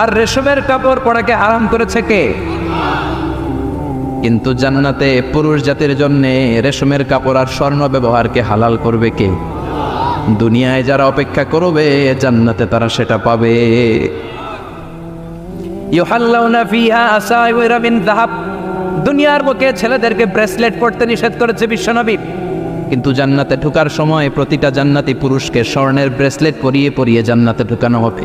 আর রেশমের কাপড় পরাকে হারাম করেছে কে? কিন্তু জান্নাতে পুরুষ জাতির জন্য রেশমের কাপড় আর স্বর্ণ ব্যবহারকে হালাল করবে কে? দুনিয়ায় যারা অপেক্ষা করবে, জান্নাতে তারা সেটা পাবে। ইউহাল্লাউনা ফিহা আসাইওয়ারা মিন যাহাব। দুনিয়ার বুকে ছেলেদেরকে ব্রেসলেট পরতে নিষেধ করেছে বিশ্বনবী, কিন্তু জান্নাতে ঢোকার সময় প্রতিটা জান্নাতি পুরুষকে স্বর্ণের ব্রেসলেট পরিয়ে পরিয়ে জান্নাতে ঢোকানো হবে।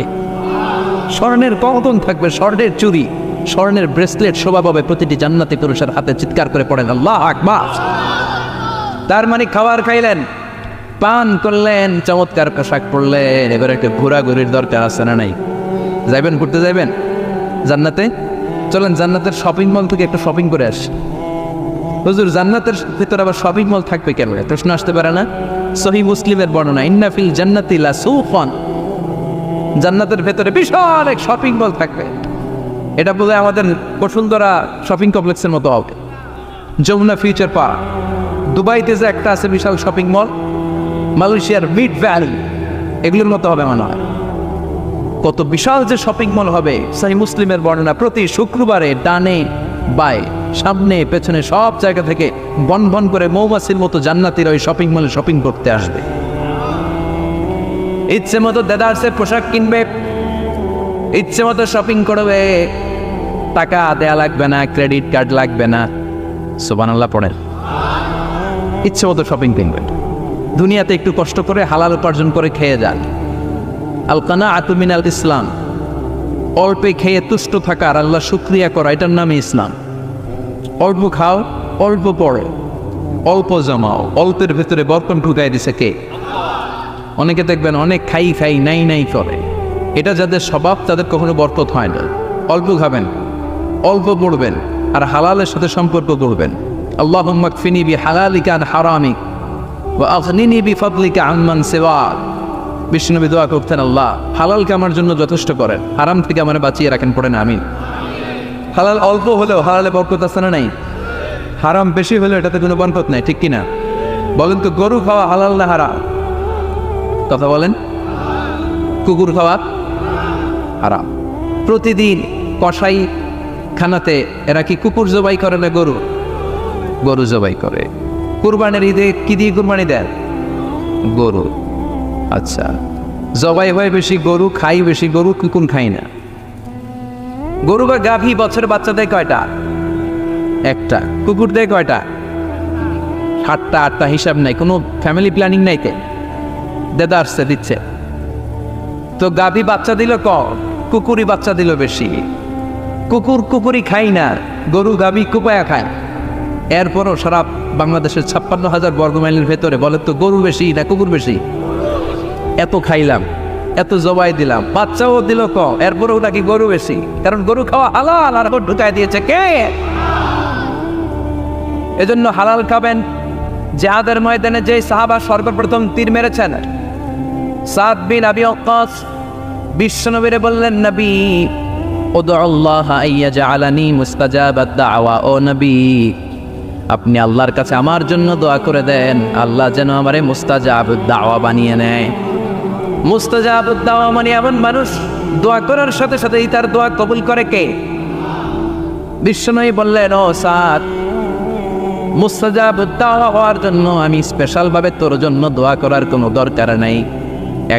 স্বর্ণের কঙ্কন থাকবে, স্বর্ণের চুড়ি, স্বর্ণের ব্রেসলেট শোভা পাবে প্রতিটি জান্নাতি পুরুষের হাতে। চিৎকার করে পড়েন আল্লাহু আকবার। তার মানে খাবার খাইলেন, পান করলেন, চমৎকার পোশাক পরলেন, এবার একটা ঘোরাঘুরির দরকার আছে না নাই? যাইবেন, ঘুরতে যাইবেন জান্নাতে? চলেন জান্নাতের শপিং মল থেকে একটু শপিং করে আসি। হুজুর জান্নাতের ভিতরে আবার শপিং মল থাকবে কেন? প্রশ্ন আসতে পারে না? সহিহ মুসলিমের বর্ণনা, ইন্না ফিল জান্নাতি লাসুকান, জান্নাতের ভেতরে বিশাল এক শপিং মল থাকবে। এটা বলে আমাদের বসুন্ধরা শপিং কমপ্লেক্সের মতো হবে, যমুনা ফিউচার পার্ক। দুবাইতে যে একটা আছে বিশাল শপিং মল, মালয়েশিয়ার মিড ভ্যালি, এগুলোর মতো হবে মনে হয়। কত বিশাল যে শপিং মল হবে। সহিহ মুসলিমের বর্ণনা, প্রতি শুক্রবারে ডানে বায়ে সামনে পেছনে সব জায়গা থেকে বন বন করে মৌমাছির মতো জান্নাতীরা ওই শপিং মলে শপিং করতে আসবে। ইচ্ছে মতো দেদারসে পোশাক কিনবে, ইচ্ছে মতো শপিং করবে, টাকা দেয়া লাগবে না, ক্রেডিট কার্ড লাগবে না। সুবহানাল্লাহ পড়েন। ইচ্ছে মতো শপিং কিনবেন। দুনিয়াতে একটু কষ্ট করে হালাল উপার্জন করে খেয়ে যান। আল কানাআতু মিনাল ইসলাম, অল্পে খেয়ে তুষ্ট থাকা আর আল্লাহ শুকরিয়া করা, এটার নামই ইসলাম। অল্প খাও, অল্প পড়ো, অল্প জমাও, অল্পের ভেতরে বরকত ঢুকাই দিছে কে? অনেকে দেখবেন অনেক খাই খাই নাই নাই করে, এটা যাদের স্বভাব তাদের কখনো বরকত হয় না। অল্প খাবেন, অল্প পড়বেন, আর হালালের সাথে সম্পর্ক করবেন। আল্লাহুম্মা কফিনি বিহালালিকা আন হারামিক ওয়া আগনিনি বিফাদলিকা আম্মান সিওয়াক। বিষ্ণুনবী দোয়া করতেন, আল্লাহ হালালকে আমার জন্য যথেষ্ট করেন, হারাম থেকে আমার বাঁচিয়ে রাখেন। পড়েন আমিন। হালাল অল্প হলেও হালালে বরকত আছে না নাই? হারাম বেশি হলেও এটাতে কোনো বরকত নাই, ঠিক কিনা? বলেন তো, গরু খাওয়া হালাল না হারাম? কথা বলেন। কুকুর খাওয়া হারাম। প্রতিদিন কসাই খানাতে এরা কি কুকুর জবাই করে না গরু? গরু জবাই করে। কুরবানির ঈদে কি দিয়ে কুরবানি দেন? গরু। আচ্ছা, জবাই হয় বেশি গরু, খাই বেশি গরু, কুকুর খাই না। গরু বা গাভী বছরে বাচ্চা দেয় কয়টা? একটা। কুকুর দেয় কয়টা? 7টা 8টা, হিসাব নাই, কোনো ফ্যামিলি প্ল্যানিং নাই। তে দেদা আসছে দিচ্ছে তো গাভী বাচ্চা দিল কম, কুকুরই বাচ্চা দিল বেশি। কুকুরই খাই না, গরু গাভী কুপায়া খায়। এরপরও সারা বাংলাদেশের 56,000 বর্গমাইলের ভেতরে বলেন তো, গরু বেশি না কুকুর বেশি? এত খাইলাম, এত জবাই দিলাম, বাচ্চাও দিল কম, এরপরেও নাকি গরু বেশি। কারণ গরু খাওয়া হালাল, আর ঢুকাই দিয়েছে কে? এজন্য হালাল খাবেন। জিহাদের ময়দানে যে সাহাবা সর্বপ্রথম তীর মেরেছেন, সাদ বিন আবি ওয়াক্কাস, বিশ্বনবীরে বললেন, নবী উদউল্লাহ আইয়াজআলানি মুস্তাজাবাদ দাওয়া। ও নবী, আপনি আল্লাহর কাছে আমার জন্য দোয়া করে দেন, আল্লাহ যেন আমারে মুস্তাজাবুদ দাওয়া বানিয়ে নেয়। মুস্তাজাবুদ দাওয়া মানে এমন মানুষ দোয়া করার সাথে সাথেই তার দোয়া কবুল করে কে? বিশ্বনবী বললেন, ও সাদ, মুস্তাজাবুদ দাওয়া হওয়ার জন্য আমি স্পেশাল ভাবে তোর জন্য দোয়া করার কোনো দরকার নাই।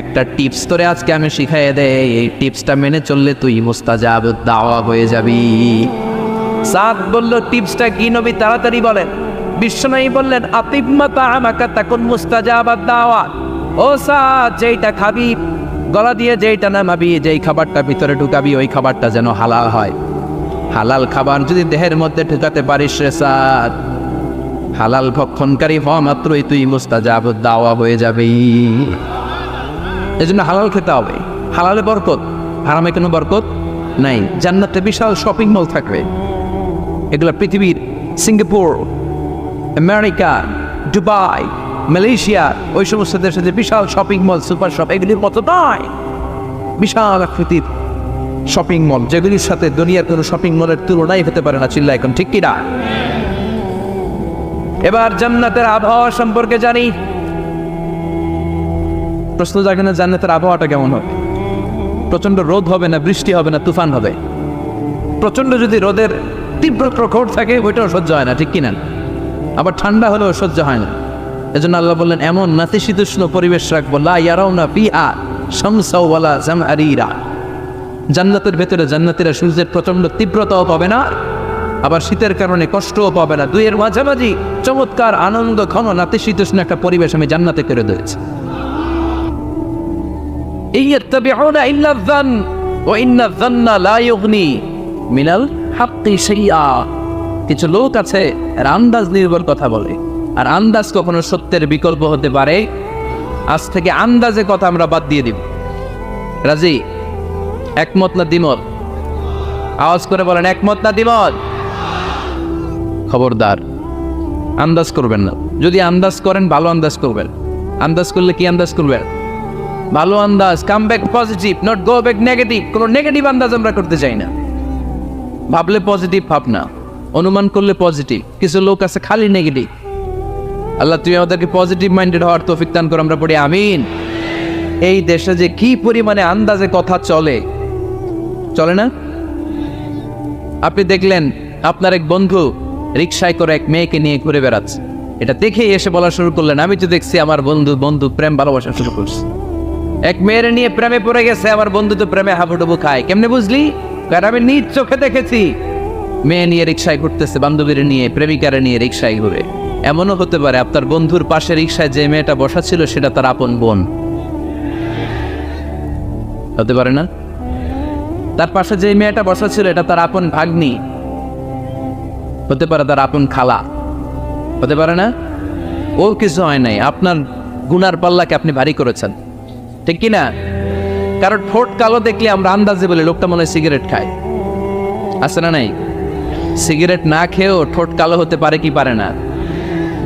একটা টিপস তোরে আজকে আমি শিখাই দেই, এই টিপসটা মেনে চললে তুই মুস্তাজাবুদ দাওয়া হয়ে যাবি। সাদ বলল, টিপসটা কি নবী? তাড়াতাড়ি বলেন। বিশ্বনবী বললেন, আতিম্মা তাআমাকা তাকুন মুস্তাজাবাদ দাওয়া। ও সাদ, যেইটা খাবি গলা দিয়ে, যেইটা নামাবি, যেই খাবারটা ভিতরে ঢুকাবি, ওই খাবারটা যেন হালাল হয়। হালাল খাবার যদি দেহের মধ্যে ঢুকাতে পারিস রে সাদ, হালাল ভক্ষণকারী হওয়া মাত্রই তুই মুস্তাজাবুদ দাওয়া হয়ে যাবি। এজন্য হালাল খেতে হবে। হালালে বরকত, হারামে কোনো বরকত নাই। জান্নাতে বিশাল শপিং মল থাকবে। এগুলো পৃথিবীর সিঙ্গাপুর, আমেরিকা, দুবাই, মালয়েশিয়া, ওই সমস্ত দেশে যে বিশাল শপিং মল, সুপার শপ, এগুলির মতো নয়। বিশাল আকৃতির শপিং মল, যেগুলির সাথে দুনিয়ার কোনো শপিং মলের তুলনাই হতে পারে না। চিল্লা এখন ঠিক কিনা? এবার জান্নাতের আবহাওয়া সম্পর্কে জানি। প্রশ্ন জাগে না, জান্নাতের আবহাওয়াটা কেমন হবে? প্রচন্ড রোদ হবে না, বৃষ্টি হবে না, তুফান হবে? প্রচন্ড যদি রোদের তীব্র প্রখর থাকে, ওইটাও সহ্য হয় না, ঠিক কিনা? আবার ঠান্ডা হলেও সহ্য হয় না। এজন্য আল্লাহ বললেন, এমন নাতিশীতোষ্ণ পরিবেশ রাখবো, লা ইয়ারাউনা ফিহা শামসাও ওয়ালা জামহারিরা। জান্নাতের ভেতরে জান্নাতীরা সূর্যের প্রচন্ড তীব্রতাও পাবে না, আবার শীতের কারণে কষ্টও পাবে না। দুইয়ের মাঝামাঝি চমৎকার আনন্দ ঘন নাতিশীতোষ্ণ একটা পরিবেশ আমি জান্নাতে করে দিয়েছি। ইয়াত্তাবিউনা ইল্লা যান ওয়া ইন্না যান্না লা ইউগনি মিনাল হাক্কি শাইআ। কিছু লোক আছে এরা আন্দাজ নির্ভর কথা বলে, আর আন্দাজ কখনো সত্যের বিকল্প হতে পারে। আজ থেকে আন্দাজে কথা আমরা বাদ দিয়ে দিব। রাজি? একমত না দ্বিমত? আওয়াজ করে বলেন, একমত না দ্বিমত? খবরদার আন্দাজ করবেন না। যদি আন্দাজ করেন ভালো আন্দাজ করবেন। আন্দাজ করলে কি আন্দাজ করবেন? ভালো আন্দাজ। Come back positive, not go back negative. কোনো নেগেটিভ আন্দাজ আমরা করতে চাই না। ভাবলে পজিটিভ ভাবনা, অনুমান করলে পজিটিভ। কিছু লোক আছে খালি নেগেটিভ। আল্লাহ তুই আমাদেরকে পজিটিভ মাইন্ডেড হওয়ার তৌফিক দান কর, আমরা পড়ি আমিন। এই দেশে যে কি পরিমাণে আন্দাজে কথা চলে, চলে না? আপনি দেখলেন আপনার এক বন্ধু রিকশায় করে এক মেয়েকে নিয়ে ঘুরে বেড়াচ্ছে, এটা দেখেই এসে বলা শুরু করলেন, আমি তো দেখছি আমার বন্ধু প্রেম ভালোবাসা শুরু করছে, এক মেয়ের নিয়ে প্রেমে পড়ে গেছে, আমার বন্ধু তো প্রেমে হাবুডুবু খায়। কেমনে বুঝলি? কারণ আমি নিজ চোখে দেখেছি। মেয়ে নিয়ে রিকশায় ঘুরতেছে, বান্ধবীর নিয়ে, প্রেমিকারে নিয়ে রিকশায় ঘুরে। এমনও হতে পারে আপনার বন্ধুর পাশে রিকশায় যে মেয়েটা বসা ছিল সেটা তার আপন বোন, হতে পারে না? তার পাশে যে মেয়েটা বসা ছিল এটা তার আপন ভাগ্নি, হতে পারে তার আপন খালা, হতে পারে না? ও কিছু হয় নাই, আপনার গুনার পাল্লাকে আপনি ভারী করেছেন, ঠিক কি না? কারণ ঠোঁট কালো দেখলে আমরা আন্দাজে বলে লোকটা মনে হয় সিগারেট খায়, আছে না নাই? সিগারেট না খেয়েও ঠোঁট কালো হতে পারে কি পারে না?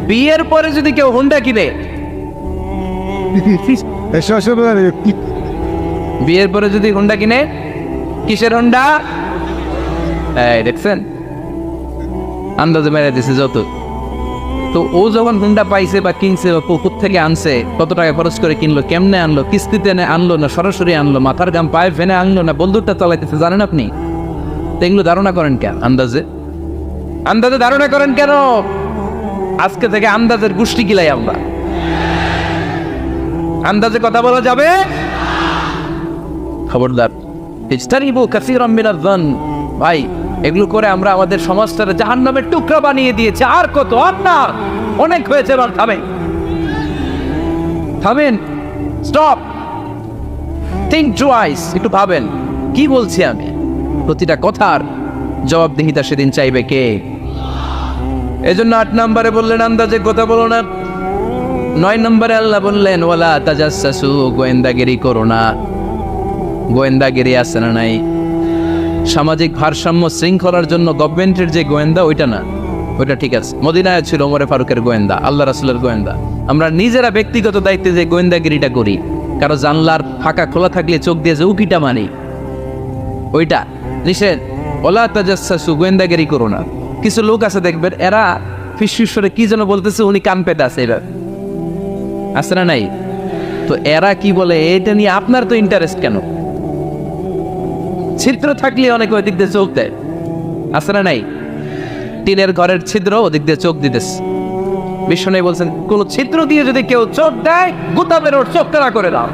বিয়ের পরে যদি কেউ হুন্ডা কিনে, বিয়ের পরে যদি হুন্ডা কিনে, কিসের হুন্ডা? এই দেখছেন, আন্দাজে মেরে দিছে যত। তো ও যখন হুন্ডা পাইছে বা কিনছে বা পুকুর থেকে আনছে, কত টাকা খরচ করে কিনলো, কেমনে আনলো, কিস্তিতে আনলো না সরাসরি আনলো, মাথার গাম পায়ে ফেনে আনলো না বন্দুকটা চালাইতেছে, জানেন আপনি? এগুলো ধারণা করেন কেন? আন্দাজে ধারণা করেন কেন? আজকে থেকে আন্দাজের গোষ্ঠী গিলাই আমরা। আন্দাজে কথা বলা যাবে? খবরদার। ইজতানিবু কাসীরাম মিনাজ যান। ভাই, এগুলো করে আমরা আমাদের সমাজটারে জাহান্নামের টুকরা বানিয়ে দিয়েছি। আর কত? আর না, অনেক হয়েছে। এবার থামেন, স্টপ, থিঙ্ক টুয়াইস। একটু ভাবেন কি বলছি আমি। প্রতিটা কথার জবাবদিহিতা সেদিন চাইবে কে? এজন্য 8 নম্বরে বললেন আন্দাজে কথা বলো না। 9 নম্বরে আল্লাহ বললেন ওয়ালা তাজাসসু, গোয়েন্দাগিরি করো না। গোয়েন্দাগিরি আছে না নাই? সামাজিক ভারসাম্য শৃঙ্খলার জন্য গভর্নমেন্টের যে গোয়েন্দা, ওইটা না, ওইটা ঠিক আছে। মদিনায় ছিল ওমরে ফারুকের গোয়েন্দা, আল্লাহ রাসূলের গোয়েন্দা। আমরা নিজেরা ব্যক্তিগত দায়িত্বে যে গোয়েন্দাগিরিটা করি, কারো জানলার ফাঁকা খোলা থাকলে চোখ দিয়ে যে উকিটা মানি, ওইটা নিষেধ। ওলা তাজাসসু, গোয়েন্দাগিরি করো না। কিছু লোক আছে দেখবেন, এরা ফিসফিসরে কি যেন বলতেছে, উনি কান পেতে আছে, এবার আছে না নাই? তো এরা কি বলে এটা নিয়ে আপনার তো ইন্টারেস্ট কেন? ছিদ্র থাকলে অনেকে ওই দিক দিয়ে চোখ দেয়, আছে না নাই? টিনের ঘরের ছিদ্র, ওদিক দিয়ে চোখ দিতেছে। বিষ্ণু বলছেন কোন ছিদ্র দিয়ে যদি কেউ চোখ দেয়, গুতাবের ওর চোখ কানা করে দাও।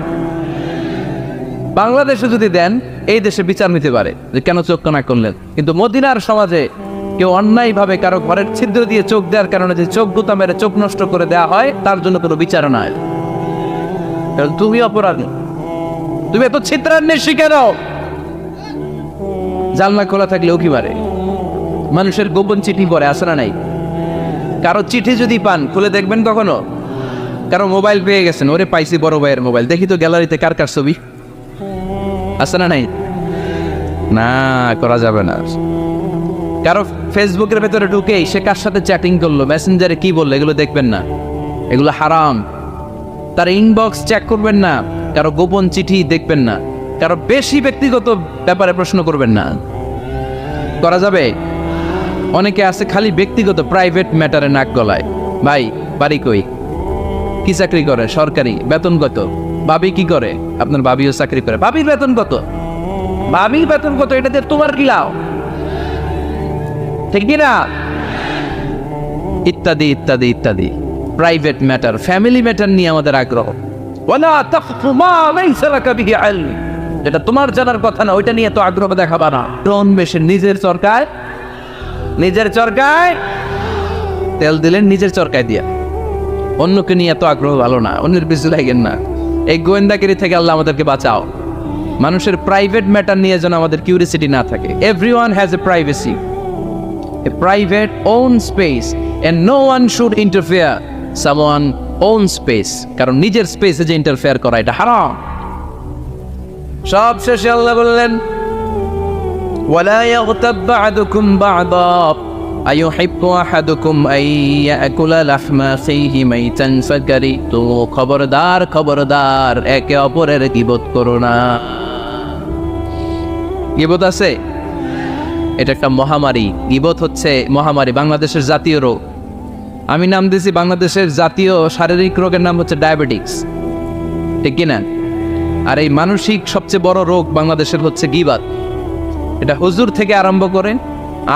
বাংলাদেশে যদি দেন, এই দেশে বিচার নিতে পারে যে কেন চোখ কানা করলেন। কিন্তু মদিনার সমাজে কেউ অন্যায় ভাবে কারো ঘরের ছিদ্র দিয়ে চোখ দেওয়ার কারণে যে চোখ গুতা মেরে চোখ নষ্ট করে দেওয়া হয়, তার জন্য কোনো বিচার নয়। তুমি অপরাধী, তুমি এত ছিদ্রান্বেষী কেন? জানলা খোলা থাকলে উকি মারে, মানুষের গোপন চিঠি পড়ে, আসে না নাই? কারো চিঠি যদি পান, খুলে দেখবেন কখনো? কারো মোবাইল পেয়ে গেছেন, ওরে পাইছি বড় ভাইয়ের মোবাইল, দেখি তো গ্যালারিতে কার কার ছবি, আসে না নাই? না, করা যাবে না। কারো ফেসবুকের ভেতরে ঢুকে সে কার সাথে চ্যাটিং করলো, মেসেঞ্জারে কি বললো, এগুলো দেখবেন না, এগুলো হারাম। তার ইনবক্স চেক করবেন না, কারো গোপন চিঠি দেখবেন না, কারো বেশি ব্যক্তিগত ব্যাপারে প্রশ্ন করবেন না। করা যাবে? অনেকে আছে খালি ব্যক্তিগত প্রাইভেট ম্যাটারে নাক গলায়। ভাই, বাড়ি কই, কি চাকরি করে, সরকারি, বেতন কত? ভাবি কি করে? আপনার ভাবিও চাকরি করে, ভাবির বেতন কত? ভাবির বেতন কত? এটাতে তোমার কি লাভ? ঠিক না? ইত্যাদি ইত্যাদি ইত্যাদি প্রাইভেট ম্যাটার, ফ্যামিলি ম্যাটার নিয়ে আমাদের আগ্রহ। ওয়ালা তাকফু মা লাইসা লাকা বিহি ইলম, যেটা তোমার জানার কথা না, ওইটা নিয়ে তো আগ্রহ দেখাবা না। ডন বেশে নিজের সরকার নিজের চরকায় তেল দিলেন, নিজের চরকায় দিয়া। অন্যকে নিয়ে এত আগ্রহ ভালো না, অন্যের পিছু লাগেন না। এই গোয়েন্দাগিরি থেকে আল্লাহ আমাদেরকে বাঁচাও। মানুষের প্রাইভেট ম্যাটার নিয়ে যেন আমাদের কিউরিসিটি না থাকে। Everyone has a privacy, a private own space, and no one should interfere someone own space. কারণ নিজের স্পেসে যে ইন্টারফেয়ার করা এটা হারাম। সব শেষে আল্লাহ বললেন, ওয়ালা ইয়াগতাব বা'দুকুম বা'দা আইয়ুহিব্বু আহাদুকুম আন ইয়াকুলা লাহমা আখিহি মাইতান ফাকারিহতুমু। খবরদার খবরদার, একে অপরের গীবত করো না। গীবত আছে, এটা একটা মহামারী। গীবত হচ্ছে মহামারী, বাংলাদেশের জাতীয় রোগ। আমি নাম দিয়েছি বাংলাদেশের জাতীয় শারীরিক রোগের নাম হচ্ছে ডায়াবেটিক্স, ঠিক কিনা? আর এই মানসিক সবচেয়ে বড় রোগ বাংলাদেশের হচ্ছে গীবত। এটা হুজুর থেকে আরম্ভ করে,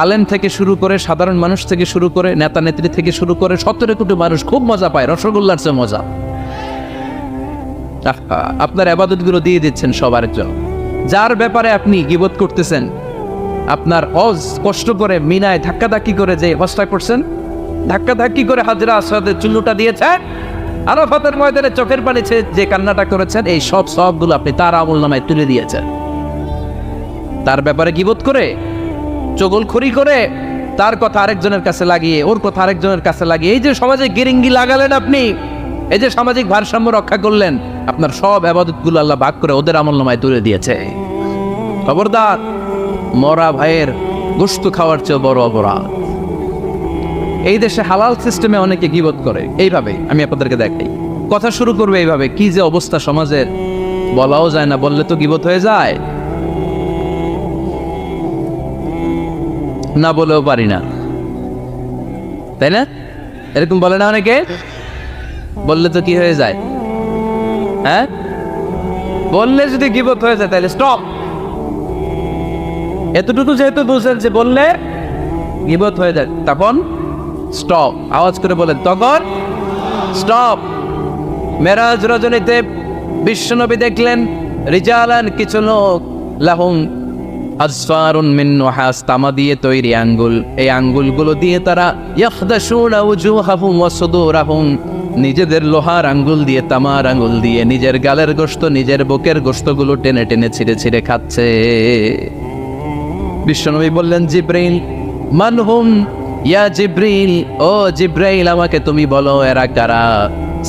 আলেম থেকে শুরু করে, সাধারণ মানুষ থেকে শুরু করে, নেতা নেত্রী থেকে শুরু করে 17 কোটি মানুষ খুব মজা পায়, রসগোল্লার চেয়ে মজা। আপনার ইবাদতগুলো দিয়ে দিচ্ছেন সবার জন্য। যার ব্যাপারে আপনি গীবত করতেছেন, আপনার হজ কষ্ট করে মিনায় ধাক্কাধাক্কি করে যে হজটা করছেন, ধাক্কাধাক্কি করে হাজরা আসওয়াদের চুল্লুটা দিয়েছেন, আরাফাতের ময়দানে চোখের পানি যে কান্নাটা করেছেন, এই সব সবগুলো আপনি তার আমলনামায় তুলে দিয়েছেন। তার ব্যাপারে গীবত করে, চগলখড়ি করে, তার কথা আরেকজনের কাছে লাগিয়ে, ওর কথা আরেকজনের কাছে লাগিয়ে, এই যে সমাজে গিরিঙ্গি লাগালেন আপনি, এই যে সামাজিক ভারসাম্য রক্ষা করলেন, আপনার সব ইবাদতগুলো আল্লাহ ভাগ করে ওদের আমলনামায় তুলে দিয়েছে। খবরদার, মরা ভাইয়ের গোশত খাওয়ার চেয়ে বড় অপরাধ। এই দেশে হালাল সিস্টেমে অনেকে গীবত করে এইভাবে। আমি আপনাদেরকে দেখাই, কথা শুরু করবে এইভাবে। কি যে অবস্থা সমাজের, বলাও যায় না, বললে তো গীবত হয়ে যায়, না বলেও পারি না, তাই না? এরকম বলে না অনেকে? বললে তো কি হয়ে যায়? হ্যাঁ, বললে যদি গীবত হয়ে যায় তাহলে স্টপ। এতটুকু যেহেতু বুঝেন যে বললে গীবত হয়ে যায়, তখন স্টপ। আওয়াজ করে বলেন, তখন স্টপ। মেরাজ রজনীতে বিশ্বনবী দেখলেন রিজালান, কিছু লোক, লাহুম আসফারুন মিন নুহাস, তামা দিয়ে তৈরি আঙ্গুল। এই আঙ্গুলগুলো দিয়ে তারা ইয়াখদাশুনা উজুহাহুম ওয়া সুদুরাহুম, নিজেদের লোহার আঙ্গুল দিয়ে, তামার আঙ্গুল দিয়ে নিজের গালের গোশত, নিজের বুকের গোশতগুলো টেনে টেনে ছিঁড়ে ছিঁড়ে খাচ্ছে। বিশ্বনবী বললেন, জিব্রাইল, মানহুম ইয়া জিব্রাইল, ও জিব্রাইল আমাকে তুমি বলো এরা কারা?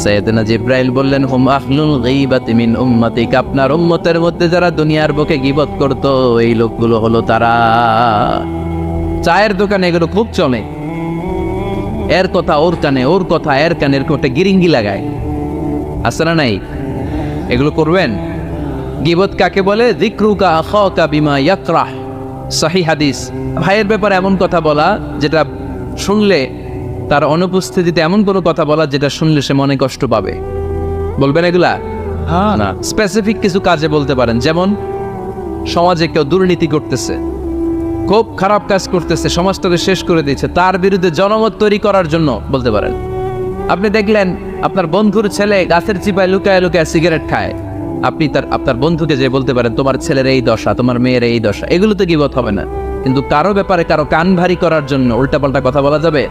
সাইয়েদনা জিব্রাইল বললেন, হুম আহলুল গীবাতি মিন উম্মতিক, আপনার উম্মতের মধ্যে যারা দুনিয়ার বুকে গীবত করতো, এই লোকগুলো হলো তারা। চায়ের দোকানে এগুলো খুব চলে, এর কথা ওর কানে, ওর কথা এর কানের কোটে গিরিঙ্গি লাগায়, আছে না নাই? এগুলো করবেন। গীবত কাকে বলে? যিকরুকা আখাকা বিমা ইয়াকরাহ, সহিহ হাদিস। ভাইয়ের ব্যাপারে এমন কথা বলা যেটা শুনলে, তার অনুপস্থিতিতে এমন কোনো কথা বলা যেটা শুনলে সে মনে কষ্ট পাবে। বলবেন এগুলা? না, স্পেসিফিক কিছু কাজে বলতে পারেন। যেমন সমাজে কেউ দুর্নীতি করতেছে, খুব খারাপ কাজ করতেছে, সমাজটাকে শেষ করে দিয়েছে, তার বিরুদ্ধে জনমত তৈরি করার জন্য বলতে পারেন। আপনি দেখলেন আপনার বন্ধুর ছেলে গাছের চিপায় লুকায় লুকায় সিগারেট খায়, আপনি আপনার বন্ধুকে যে বলতে পারেন, তোমার ছেলের এই দশা, তোমার মেয়ের এই দশা। এগুলো তো গীবত হবে না, কিন্তু কারো ব্যাপারে কারো কান ভারী করার জন্য উল্টাপাল্টা কথা বলা যাবে?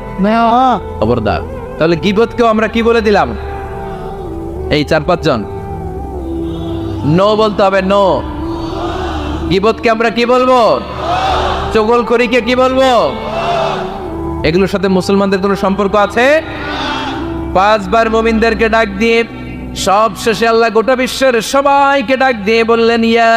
খবরদার। তাহলে গীবতকেও আমরা কি বলে দিলাম? এই 4-5 জন নো বলতে হবে, নো। গীবতকে আমরা কি বলবো? চগলখড়িকে কি বলবো? এগুলোর সাথে মুসলমানদের কোনো সম্পর্ক আছে? 5 বার মুমিনদেরকে ডাক দিয়ে সব শেষে আল্লাহ গোটা বিশ্বের সবাইকে ডাক দিয়ে বললেন, ইয়া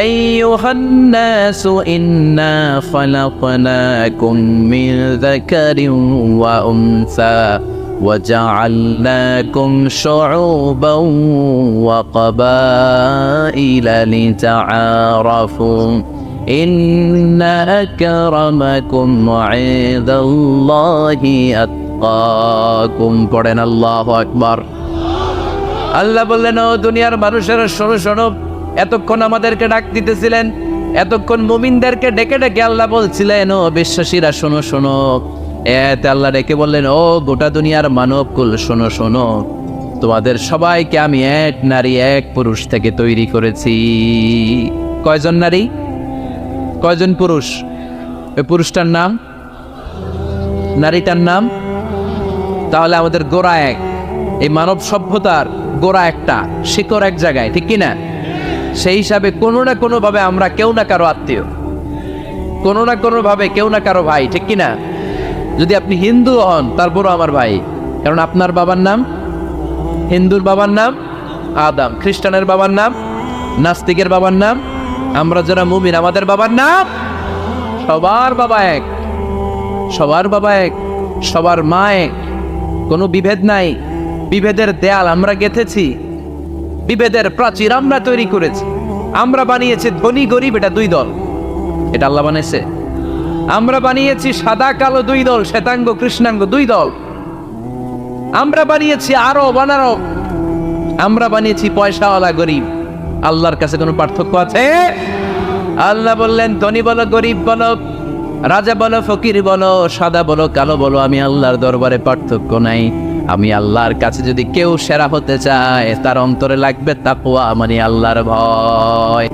আইয়ুহান নাসু ইন্না খালাকনাকুম মিন যাকারিন ওয়া উনসা ওয়া জাআলনাকুম শুউবান ওয়া ক্বাবাইলা লিতাআরাফু ইন্না আকরামাকুম ইনদাল্লাহি আতকাকুম। পড়েন আল্লাহু আকবার। আল্লাহ বললেন, ও দুনিয়ার মানুষেরা শোনো শোনো, এতক্ষণ আমাদেরকে ডাক দিতেছিলেন, এতক্ষণ মুমিনদেরকে ডেকে ডেকে আল্লাহ বলছিলেন, ও বিশ্বাসীরা শোনো শোনো। এতে আল্লাহ ডেকে বললেন, ও গোটা দুনিয়ার মানবকুল শোনো শোনো, তোমাদের সবাইকে আমি এক নারী এক পুরুষ থেকে তৈরি করেছি। কয়জন নারী, কয়জন পুরুষ? ওই পুরুষটার নাম নারীটার নাম? তাহলে আমাদের গোড়া এক, এই মানব সভ্যতার গোড়া একটা, শিকড় এক জায়গায়, ঠিক কিনা? সেই হিসাবে কোনো না কোনো ভাবে আমরা কেউ না কারো আত্মীয়, কোনো না কোনো ভাবে কেউ না কারো ভাই, ঠিক কিনা? যদি আপনি হিন্দু হন তারপরও আমার ভাই, কারণ আপনার বাবার নাম, হিন্দুর বাবার নাম আদম, খ্রিস্টানের বাবার নাম, নাস্তিকের বাবার নাম, আমরা যারা মুমিন আমাদের বাবার নাম, সবার বাবা এক, সবার বাবা এক, সবার মা এক, কোনো বিভেদ নাই। বিভেদের দেয়াল আমরা গেঁথেছি, বিভেদের প্রাচীর আমরা তৈরি করেছি, আমরা বানিয়েছি ধনী গরিব এটা দুই দল, এটা আল্লাহ বানিয়েছে। আমরা বানিয়েছি সাদা কালো দুই দল, শ্বেতাঙ্গ কৃষ্ণাঙ্গ দুই দল, আমরা বানিয়েছি আরব অনারব, আমরা বানিয়েছি পয়সাওয়ালা গরিব। আল্লাহর কাছে কোনো পার্থক্য আছে? আল্লাহ বললেন ধনী বলো গরিব বলো, রাজা বলো ফকির বলো, সাদা বলো কালো বলো, আমি আল্লাহর দরবারে পার্থক্য নাই। আমি আল্লাহর কাছে যদি কেউ সেরা হতে চায় তার অন্তরে লাগবে তাকওয়া, মানে আল্লাহর ভয়।